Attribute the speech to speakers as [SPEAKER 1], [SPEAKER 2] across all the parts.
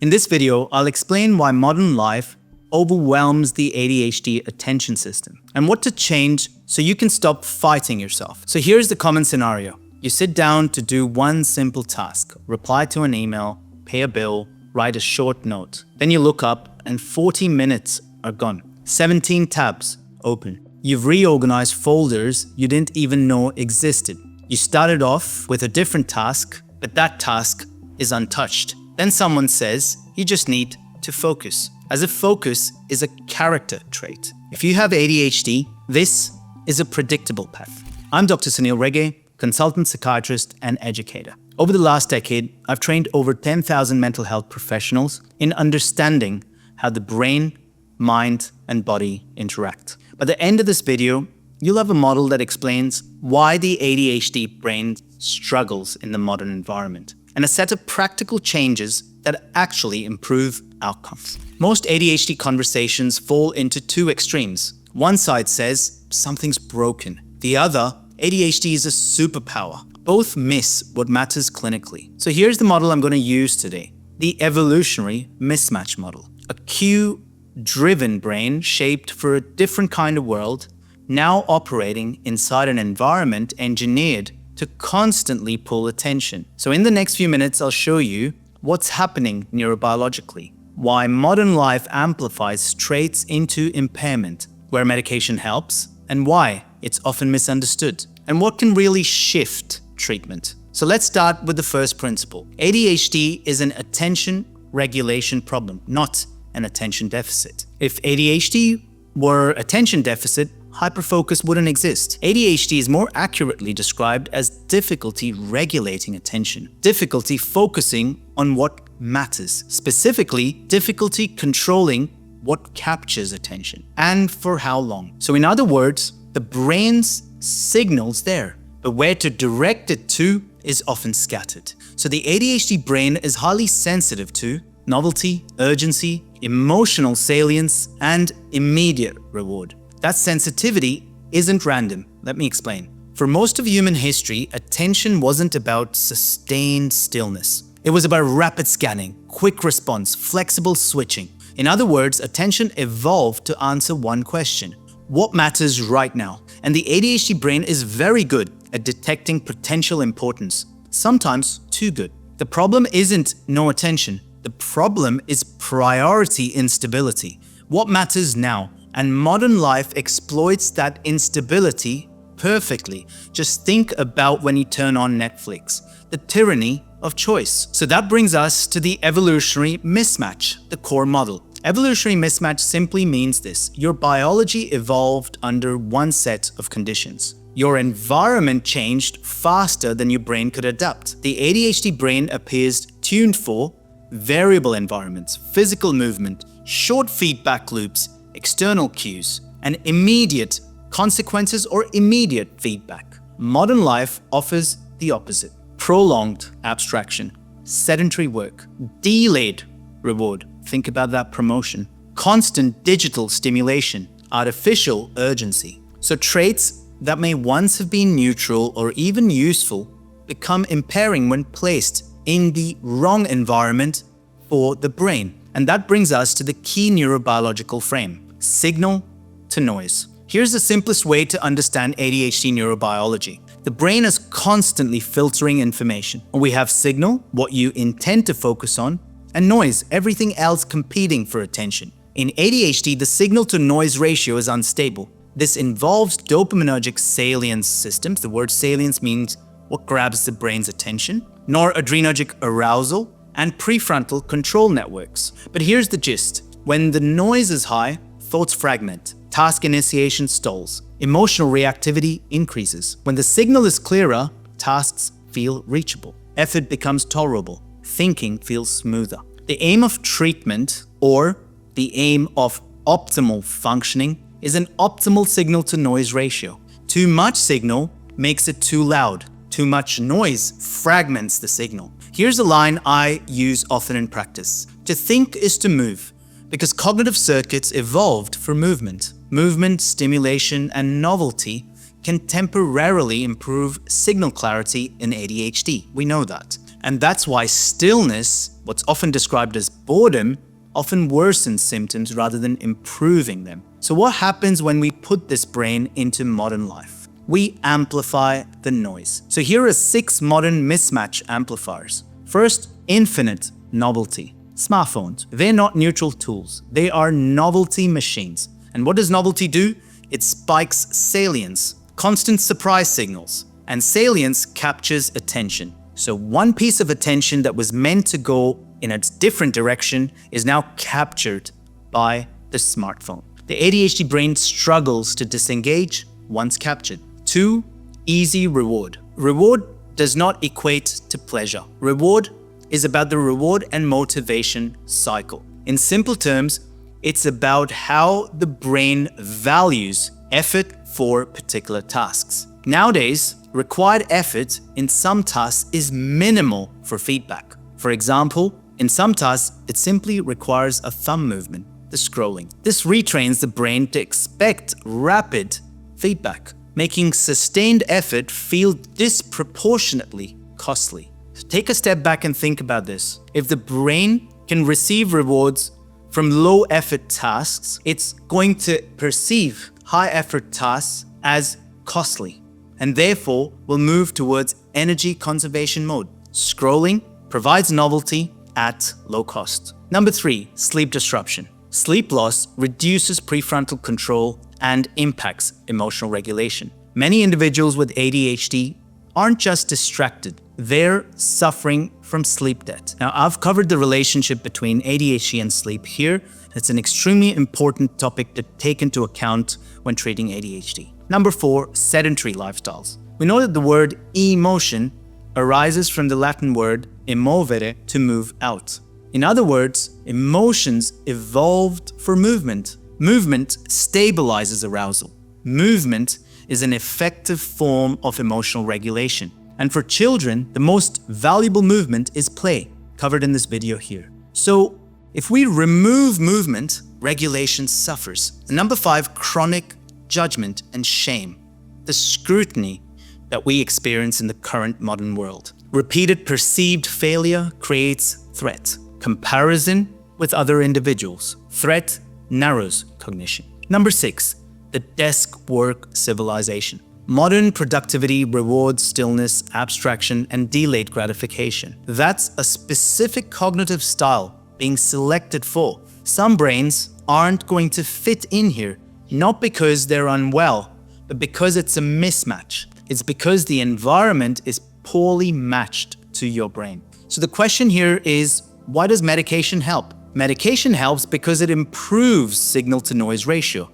[SPEAKER 1] In this video, I'll explain why modern life overwhelms the ADHD attention system and what to change so you can stop fighting yourself. So here's the common scenario. You sit down to do one simple task, reply to an email, pay a bill, write a short note. Then you look up and 40 minutes are gone. 17 tabs open. You've reorganized folders you didn't even know existed. You started off with a different task, but that task is untouched. Then someone says you just need to focus, as if focus is a character trait. If you have ADHD, this is a predictable path. I'm Dr. Sanil Rege, consultant psychiatrist and educator. Over the last decade, I've trained over 10,000 mental health professionals in understanding how the brain, mind, and body interact. By the end of this video, you'll have a model that explains why the ADHD brain struggles in the modern environment, and a set of practical changes that actually improve outcomes. Most ADHD conversations fall into two extremes. One side says something's broken. The other, ADHD is a superpower. Both miss what matters clinically. So here's the model I'm going to use today. The evolutionary mismatch model. A cue-driven brain shaped for a different kind of world, now operating inside an environment engineered to constantly pull attention. So in the next few minutes, I'll show you what's happening neurobiologically, why modern life amplifies traits into impairment, where medication helps, and why it's often misunderstood, and what can really shift treatment. So let's start with the first principle. ADHD is an attention regulation problem, not an attention deficit. If ADHD were attention deficit, hyperfocus wouldn't exist. ADHD is more accurately described as difficulty regulating attention, difficulty focusing on what matters, specifically difficulty controlling what captures attention and for how long. So in other words, the brain's signal's there, but where to direct it to is often scattered. So the ADHD brain is highly sensitive to novelty, urgency, emotional salience, and immediate reward. That sensitivity isn't random. Let me explain. For most of human history, attention wasn't about sustained stillness. It was about rapid scanning, quick response, flexible switching. In other words, attention evolved to answer one question: what matters right now? And the ADHD brain is very good at detecting potential importance, sometimes too good. The problem isn't no attention. The problem is priority instability. What matters now? And modern life exploits that instability perfectly. Just think about when you turn on Netflix, the tyranny of choice. So that brings us to the evolutionary mismatch, the core model. Evolutionary mismatch simply means this: your biology evolved under one set of conditions. Your environment changed faster than your brain could adapt. The ADHD brain appears tuned for variable environments, physical movement, short feedback loops, external cues, and immediate consequences or immediate feedback. Modern life offers the opposite: prolonged abstraction, sedentary work, delayed reward. Think about that promotion. Constant digital stimulation, artificial urgency. So traits that may once have been neutral or even useful become impairing when placed in the wrong environment for the brain. And that brings us to the key neurobiological frame: signal to noise. Here's the simplest way to understand ADHD neurobiology. The brain is constantly filtering information. We have signal, what you intend to focus on, and noise, everything else competing for attention. In ADHD, the signal-to-noise ratio is unstable. This involves dopaminergic salience systems. The word salience means what grabs the brain's attention, noradrenergic arousal, and prefrontal control networks. But here's the gist. When the noise is high, thoughts fragment, task initiation stalls, emotional reactivity increases. When the signal is clearer, tasks feel reachable, effort becomes tolerable, thinking feels smoother. The aim of treatment, or the aim of optimal functioning, is an optimal signal-to-noise ratio. Too much signal makes it too loud. Too much noise fragments the signal. Here's a line I use often in practice: to think is to move, because cognitive circuits evolved for movement. Movement, stimulation, and novelty can temporarily improve signal clarity in ADHD. We know that. And that's why stillness, what's often described as boredom, often worsens symptoms rather than improving them. So what happens when we put this brain into modern life? We amplify the noise. So here are 6 modern mismatch amplifiers. First, infinite novelty. Smartphones, they're not neutral tools. They are novelty machines. And what does novelty do? It spikes salience, constant surprise signals. And salience captures attention. So one piece of attention that was meant to go in a different direction is now captured by the smartphone. The ADHD brain struggles to disengage once captured. 2, easy reward. Reward does not equate to pleasure. Reward is about the reward and motivation cycle. In simple terms, it's about how the brain values effort for particular tasks. Nowadays, required effort in some tasks is minimal for feedback. For example, in some tasks, it simply requires a thumb movement, the scrolling. This retrains the brain to expect rapid feedback, making sustained effort feel disproportionately costly. So take a step back and think about this. If the brain can receive rewards from low effort tasks, it's going to perceive high effort tasks as costly, and therefore will move towards energy conservation mode. Scrolling provides novelty at low cost. Number 3, sleep disruption. Sleep loss reduces prefrontal control and impacts emotional regulation. Many individuals with ADHD aren't just distracted, they're suffering from sleep debt. Now, I've covered the relationship between ADHD and sleep here. It's an extremely important topic to take into account when treating ADHD. Number 4, sedentary lifestyles. We know that the word emotion arises from the Latin word emovere, to move out. In other words, emotions evolved for movement. Movement stabilizes arousal. Movement is an effective form of emotional regulation. And for children, the most valuable movement is play, covered in this video here. So if we remove movement, regulation suffers. Number 5, chronic judgment and shame. The scrutiny that we experience in the current modern world. Repeated perceived failure creates threat. Comparison with other individuals. Threat narrows cognition. Number 6, the desk work civilization. Modern productivity rewards stillness, abstraction, and delayed gratification. That's a specific cognitive style being selected for. Some brains aren't going to fit in here, not because they're unwell, but because it's a mismatch. It's because the environment is poorly matched to your brain. So the question here is, why does medication help? Medication helps because it improves signal-to-noise ratio.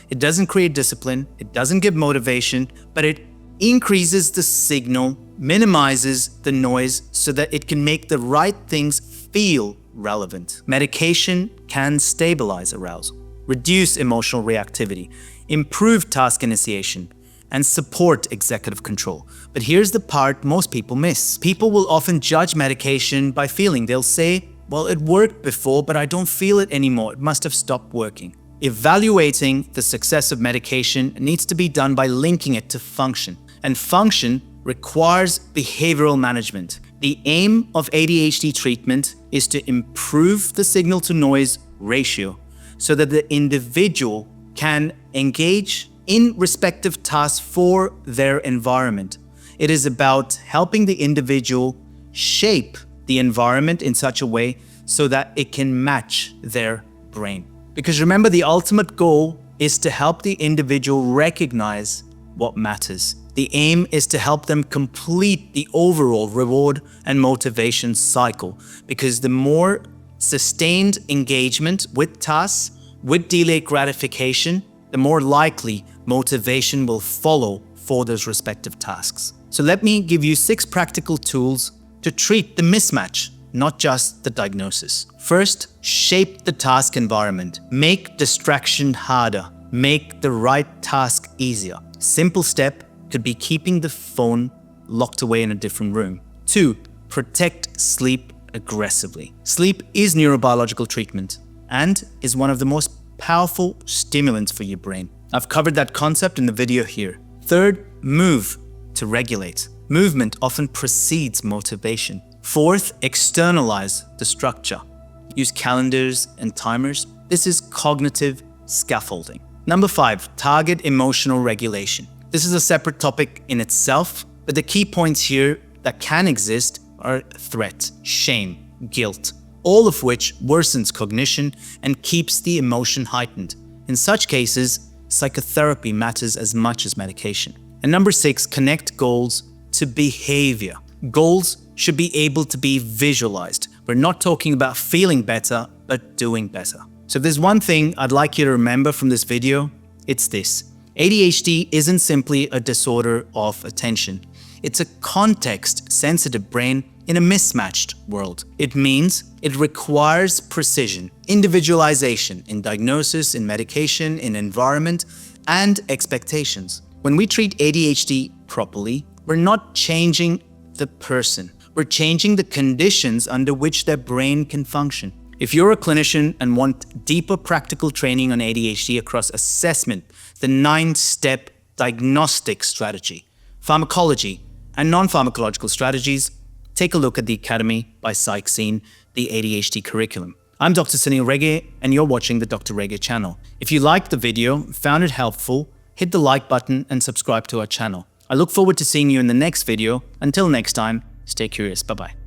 [SPEAKER 1] It doesn't create discipline, it doesn't give motivation, but it increases the signal, minimizes the noise so that it can make the right things feel relevant. Medication can stabilize arousal, reduce emotional reactivity, improve task initiation, and support executive control. But here's the part most people miss. People will often judge medication by feeling. They'll say, well, it worked before, but I don't feel it anymore. It must have stopped working. Evaluating the success of medication needs to be done by linking it to function. And function requires behavioral management. The aim of ADHD treatment is to improve the signal-to-noise ratio so that the individual can engage in respective tasks for their environment. It is about helping the individual shape the environment in such a way so that it can match their brain. Because remember, the ultimate goal is to help the individual recognize what matters. The aim is to help them complete the overall reward and motivation cycle, because the more sustained engagement with tasks, with delayed gratification, the more likely motivation will follow for those respective tasks. So let me give you 6 practical tools to treat the mismatch, not just the diagnosis. First, shape the task environment. Make distraction harder. Make the right task easier. Simple step could be keeping the phone locked away in a different room. 2, protect sleep aggressively. Sleep is neurobiological treatment and is one of the most powerful stimulants for your brain. I've covered that concept in the video here. Third, move to regulate. Movement often precedes motivation. Fourth, externalize the structure. Use calendars and timers. This is cognitive scaffolding. Number 5, target emotional regulation. This is a separate topic in itself, but the key points here that can exist are threat, shame, guilt, all of which worsens cognition and keeps the emotion heightened. In such cases, psychotherapy matters as much as medication. And number 6, connect goals to behavior. Goals should be able to be visualized. We're not talking about feeling better, but doing better. So if there's one thing I'd like you to remember from this video, it's this. ADHD isn't simply a disorder of attention. It's a context-sensitive brain in a mismatched world. It means it requires precision, individualization in diagnosis, in medication, in environment, and expectations. When we treat ADHD properly, we're not changing the person. We're changing the conditions under which their brain can function. If you're a clinician and want deeper practical training on ADHD across assessment, the 9-step diagnostic strategy, pharmacology, and non-pharmacological strategies, take a look at the Academy by Psych, the ADHD curriculum. I'm Dr. Sanil Rege, and you're watching the Dr. Rege channel. If you liked the video, found it helpful, hit the like button and subscribe to our channel. I look forward to seeing you in the next video. Until next time, stay curious. Bye-bye.